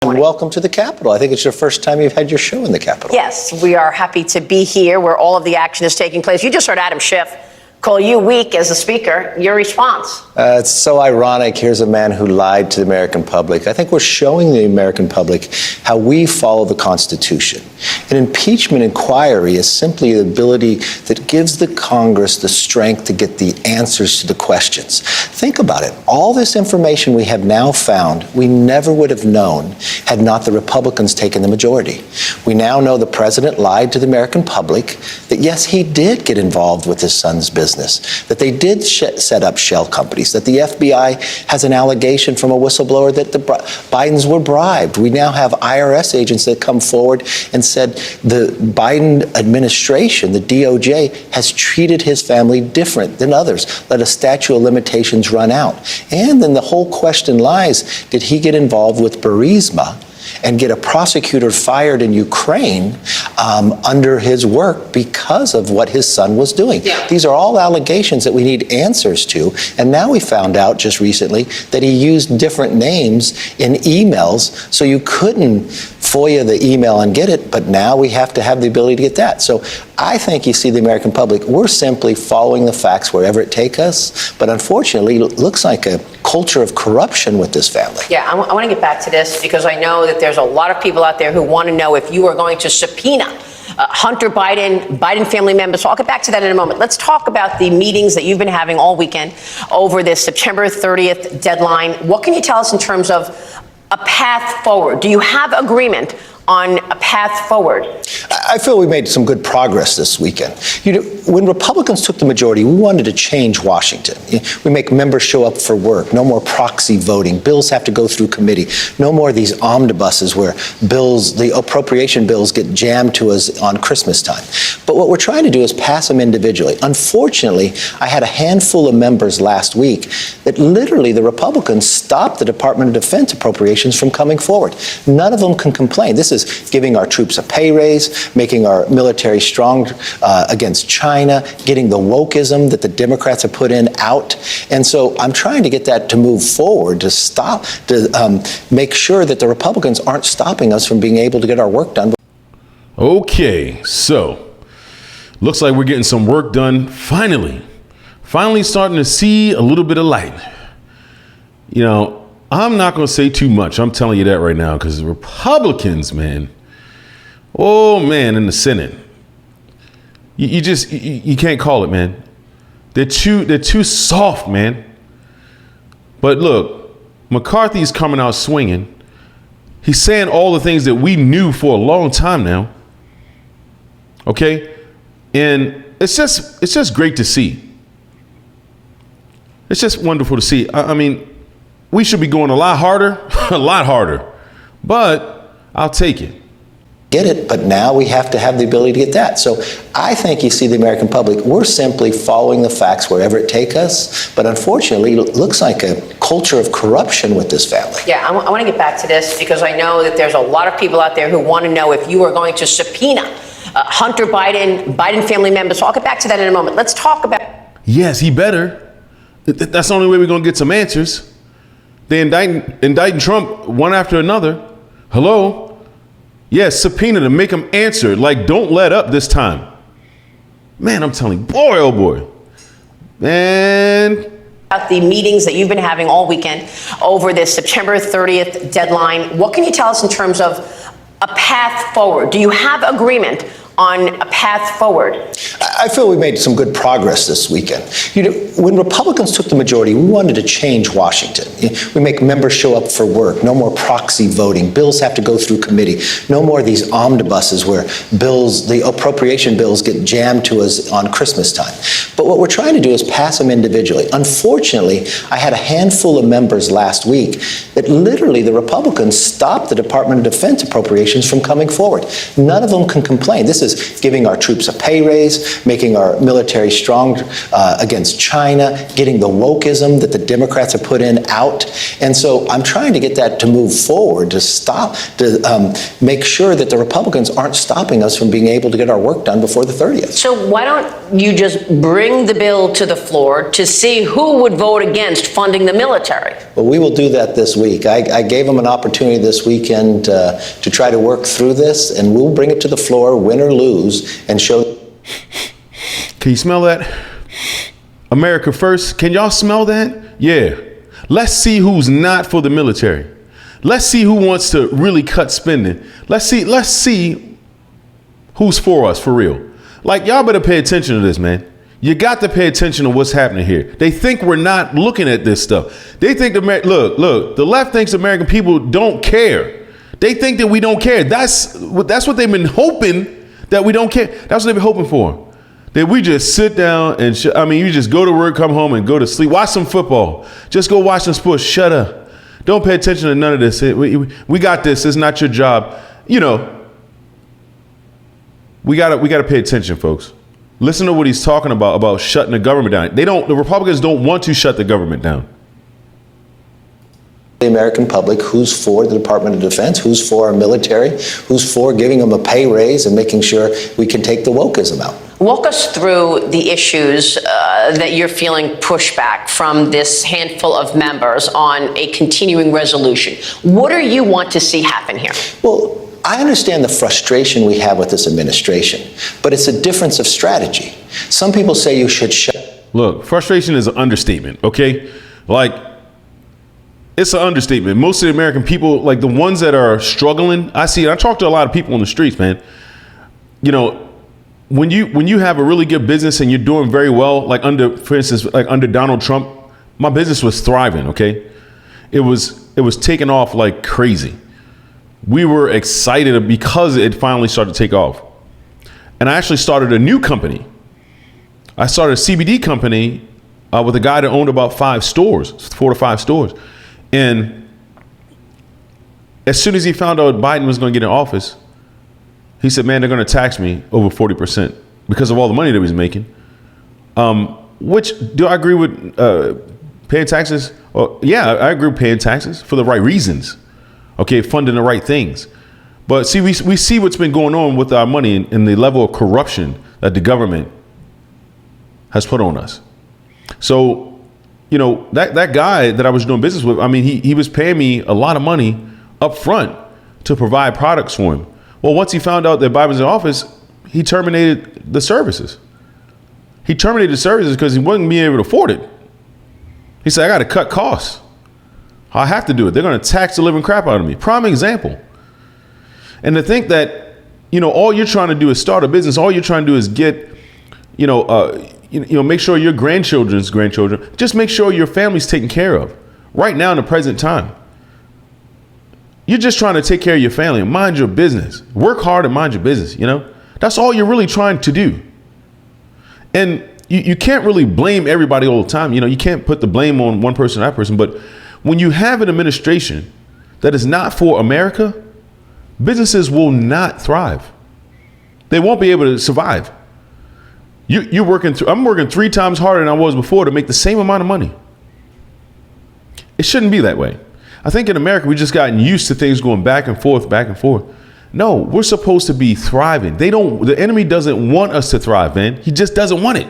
morning. Welcome to the Capitol. I think it's your first time you've had your show in the Capitol. Yes, we are happy to be here where all of the action is taking place. You just heard Adam Schiff call you weak as a speaker. Your response? It's so ironic. Here's a man who lied to the American public. I think we're showing the American public how we follow the Constitution. An impeachment inquiry is simply the ability that gives the Congress the strength to get the answers to the questions. Think about it. All this information we have now found, we never would have known had not the Republicans taken the majority. We now know the president lied to the American public that, yes, he did get involved with his son's business, that they did set up shell companies, that the FBI has an allegation from a whistleblower that the Bidens were bribed. We now have IRS agents that come forward and said the Biden administration, the DOJ, has treated his family different than others, let a statute of limitations run out. And then the whole question lies, did he get involved with Burisma and get a prosecutor fired in Ukraine under his work because of what his son was doing? Yeah. These are all allegations that we need answers to. And now we found out just recently that he used different names in emails, so you couldn't FOIA the email and get it, but now we have to have the ability to get that. So I think you see the American public, we're simply following the facts wherever it takes us, but unfortunately it looks like a culture of corruption with this family. Yeah, I want to get back to this because I know that there's a lot of people out there who want to know if you are going to subpoena Hunter Biden family members. So I'll get back to that in a moment. Let's talk about the meetings that you've been having all weekend over this September 30th deadline. What can you tell us in terms of a path forward? Do you have agreement on a path forward? I feel we made some good progress this weekend. You know, when Republicans took the majority, we wanted to change Washington. We make members show up for work, no more proxy voting, bills have to go through committee, no more of these omnibuses where bills, the appropriation bills get jammed to us on Christmas time. But what we're trying to do is pass them individually. Unfortunately, I had a handful of members last week that literally the Republicans stopped the Department of Defense appropriations from coming forward. None of them can complain. This is giving our troops a pay raise, making our military strong against China, getting the wokeism that the Democrats have put in out. And so I'm trying to get that to move forward, to stop, to make sure that the Republicans aren't stopping us from being able to get our work done. Okay, so looks like we're getting some work done finally starting to see a little bit of light. You know, I'm not going to say too much. I'm telling you that right now, because the Republicans, man, oh man, in the Senate, you can't call it, man. They're too soft, man. But look, McCarthy's coming out swinging. He's saying all the things that we knew for a long time now. Okay, and it's just great to see. It's just wonderful to see. I mean, we should be going a lot harder, but I'll take it. Get it, but now we have to have the ability to get that. So I think you see the American public, we're simply following the facts wherever it takes us, but unfortunately it looks like a culture of corruption with this family. Yeah, I want to get back to this because I know that there's a lot of people out there who want to know if you are going to subpoena Hunter Biden family members. So I'll get back to that in a moment. Let's talk about. Yes, he better. That's the only way we're going to get some answers. They indicting Trump one after another. Hello? Yes, subpoena to make him answer. Like, don't let up this time. Man, I'm telling you, boy, oh boy. Man. About the meetings that you've been having all weekend over this September 30th deadline. What can you tell us in terms of a path forward? Do you have agreement on a path forward? I feel we made some good progress this weekend. You know, when Republicans took the majority, we wanted to change Washington. We make members show up for work, no more proxy voting, bills have to go through committee, no more of these omnibuses where bills, the appropriation bills get jammed to us on Christmas time. But what we're trying to do is pass them individually. Unfortunately, I had a handful of members last week that literally the Republicans stopped the Department of Defense appropriations from coming forward. None of them can complain. This is is giving our troops a pay raise, making our military strong against China, getting the wokeism that the Democrats have put in out. And so I'm trying to get that to move forward, to stop, to make sure that the Republicans aren't stopping us from being able to get our work done before the 30th. So why don't you just bring the bill to the floor to see who would vote against funding the military? Well, we will do that this week. I gave them an opportunity this weekend to try to work through this, and we'll bring it to the floor, win or lose, and show. Can you smell that? America first. Can y'all smell that? Yeah. Let's see who's not for the military. Let's see who wants to really cut spending. Let's see who's for us, for real. Like, y'all better pay attention to this, man. You got to pay attention to what's happening here. They think we're not looking at this stuff. They think look, the left thinks American people don't care. They think that we don't care. That's what they've been hoping, that we don't care. That's what they've been hoping for. That we just sit down and, you just go to work, come home and go to sleep. Watch some football. Just go watch some sports. Shut up. Don't pay attention to none of this. We got this. It's not your job. You know, we gotta pay attention, folks. Listen to what he's talking about shutting the government down. The Republicans don't want to shut the government down. The American public who's for the Department of Defense, who's for our military, who's for giving them a pay raise and making sure we can take the wokeism out. Walk us through the issues that you're feeling pushback from this handful of members on a continuing resolution. What do you want to see happen here? Well, I understand the frustration we have with this administration, but it's a difference of strategy. Some people say you should shut. Look, frustration is an understatement, okay? Like, it's an understatement. Most of the American people, like the ones that are struggling, I talk to a lot of people on the streets, man. You know, when you have a really good business and you're doing very well, like for instance, under Donald Trump, my business was thriving, okay? It was taking off like crazy. We were excited because it finally started to take off. And I actually started a new company. I started a CBD company with a guy that owned about 4 to 5 stores. And as soon as he found out Biden was going to get in office, he said, man, they're going to tax me over 40% because of all the money that he was making. Which, do I agree with paying taxes? Yeah, I agree with paying taxes for the right reasons. Okay, funding the right things. But see, we see what's been going on with our money and the level of corruption that the government has put on us. So, you know, that guy that I was doing business with, I mean, he was paying me a lot of money up front to provide products for him. Well, once he found out that Biden was in office, he terminated the services. He terminated the services because he wasn't being able to afford it. He said, I got to cut costs. I have to do it. They're going to tax the living crap out of me. Prime example. And to think that, you know, all you're trying to do is start a business. All you're trying to do is get, make sure your grandchildren's grandchildren, just make sure your family's taken care of right now in the present time. You're just trying to take care of your family and mind your business. Work hard and mind your business, you know? That's all you're really trying to do. And you can't really blame everybody all the time. You know, you can't put the blame on one person or that person. But when you have an administration that is not for America, businesses will not thrive. They won't be able to survive. I'm working 3 times harder than I was before to make the same amount of money. It shouldn't be that way. I think in America, we've just gotten used to things going back and forth, back and forth. No, we're supposed to be thriving. The enemy doesn't want us to thrive, man. He just doesn't want it.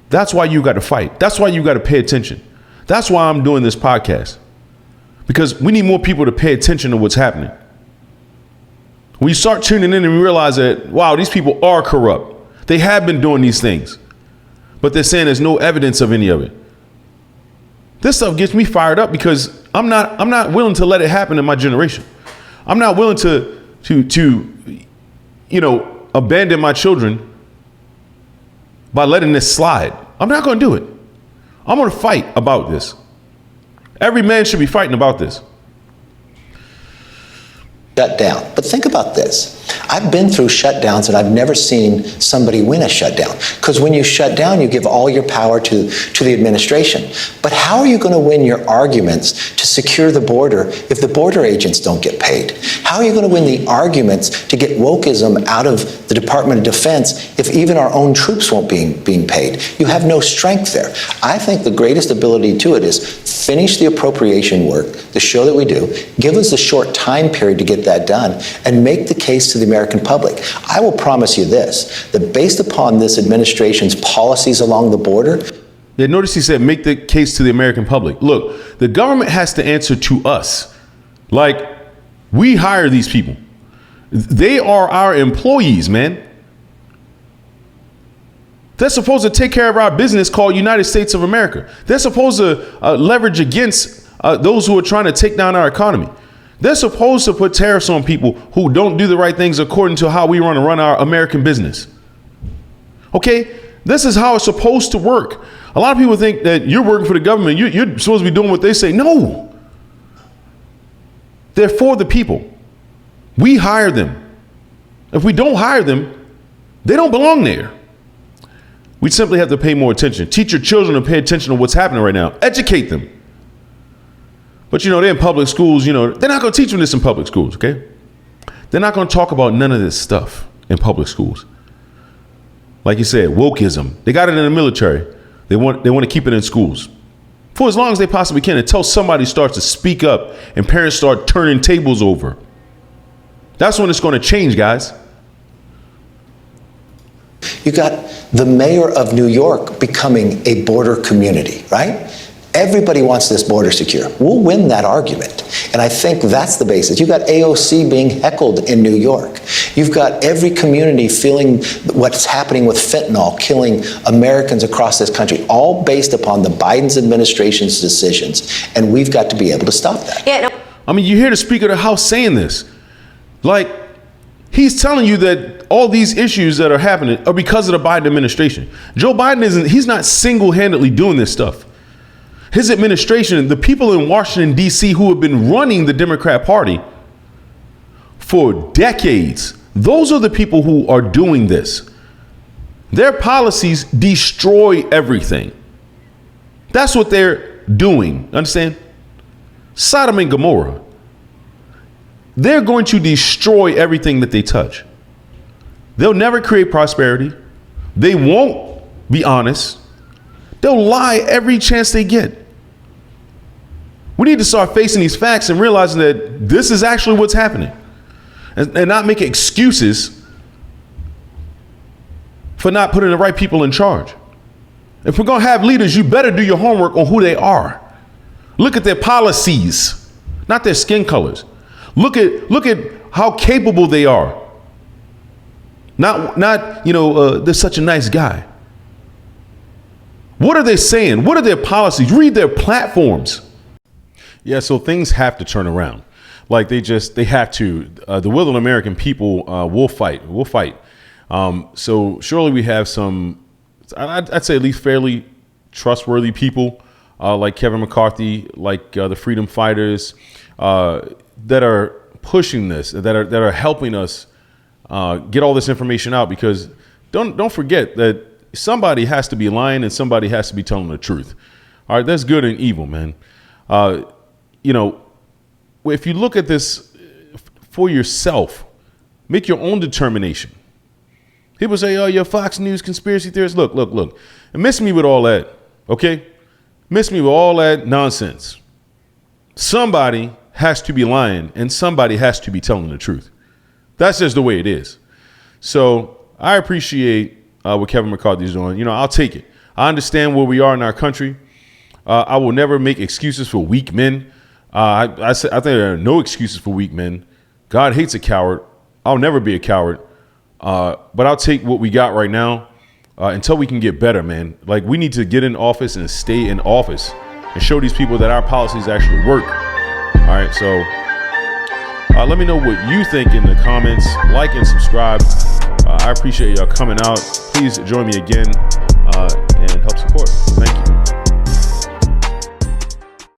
That's why you got to fight. That's why you got to pay attention. That's why I'm doing this podcast, because we need more people to pay attention to what's happening. When you start tuning in and realize that, wow, these people are corrupt. They have been doing these things, but they're saying there's no evidence of any of it. This stuff gets me fired up because I'm not willing to let it happen in my generation. I'm not willing to abandon my children by letting this slide. I'm not going to do it. I'm going to fight about this. Every man should be fighting about this. Shut down. But think about this. I've been through shutdowns and I've never seen somebody win a shutdown. Because when you shut down, you give all your power to the administration. But how are you going to win your arguments to secure the border if the border agents don't get paid? How are you going to win the arguments to get wokeism out of the Department of Defense if even our own troops won't being paid? You have no strength there. I think the greatest ability to it is finish the appropriation work, the show that we do, give us a short time period to get that done, and make the case to the American public. I will promise you this, that based upon this administration's policies along the border. Yeah, notice he said, make the case to the American public. Look, the government has to answer to us. Like, we hire these people. They are our employees, man. They're supposed to take care of our business called United States of America. They're supposed to leverage against those who are trying to take down our economy. They're supposed to put tariffs on people who don't do the right things according to how we want to run our American business. Okay, this is how it's supposed to work. A lot of people think that you're working for the government. You're supposed to be doing what they say. No. They're for the people. We hire them. If we don't hire them, they don't belong there. We simply have to pay more attention. Teach your children to pay attention to what's happening right now. Educate them. But, they're in public schools, they're not going to teach them this in public schools, okay? They're not going to talk about none of this stuff in public schools. Like you said, wokeism. They got it in the military. They want to keep it in schools for as long as they possibly can, until somebody starts to speak up and parents start turning tables over. That's when it's going to change, guys. You got the mayor of New York becoming a border community, right? Everybody wants this border secure. We'll win that argument. And I think that's the basis. You've got AOC being heckled in New York. You've got every community feeling what's happening with fentanyl, killing Americans across this country, all based upon the Biden administration's decisions. And we've got to be able to stop that. Yeah, no. I mean, you hear the Speaker of the House saying this. Like, he's telling you that all these issues that are happening are because of the Biden administration. Joe Biden he's not single-handedly doing this stuff. His administration, the people in Washington, D.C. who have been running the Democrat Party for decades, those are the people who are doing this. Their policies destroy everything. That's what they're doing. Understand? Sodom and Gomorrah. They're going to destroy everything that they touch. They'll never create prosperity. They won't be honest. They'll lie every chance they get. We need to start facing these facts and realizing that this is actually what's happening, and not make excuses for not putting the right people in charge. If we're going to have leaders, you better do your homework on who they are. Look at their policies, not their skin colors. Look at how capable they are. Not they're such a nice guy. What are they saying? What are their policies? Read their platforms. Yeah, so things have to turn around. Like they have to. The will of the American people will fight. We'll fight. So surely we have some, I'd say at least fairly trustworthy people like Kevin McCarthy, like the freedom fighters that are pushing this, that are helping us get all this information out. Because don't forget that somebody has to be lying and somebody has to be telling the truth. All right, that's good and evil, man. If you look at this for yourself, make your own determination. People say, oh, you're Fox News conspiracy theorists. Look, and miss me with all that, okay? Miss me with all that nonsense. Somebody has to be lying and somebody has to be telling the truth. That's just the way it is. So I appreciate what Kevin McCarthy is doing. I'll take it. I understand where we are in our country. I will never make excuses for weak men. I think there are no excuses for weak men. God hates a coward. I'll never be a coward. But I'll take what we got right now until we can get better, man. Like, we need to get in office and stay in office and show these people that our policies actually work. All right, so let me know what you think in the comments. Like and subscribe. I appreciate y'all coming out. Please join me again and help support.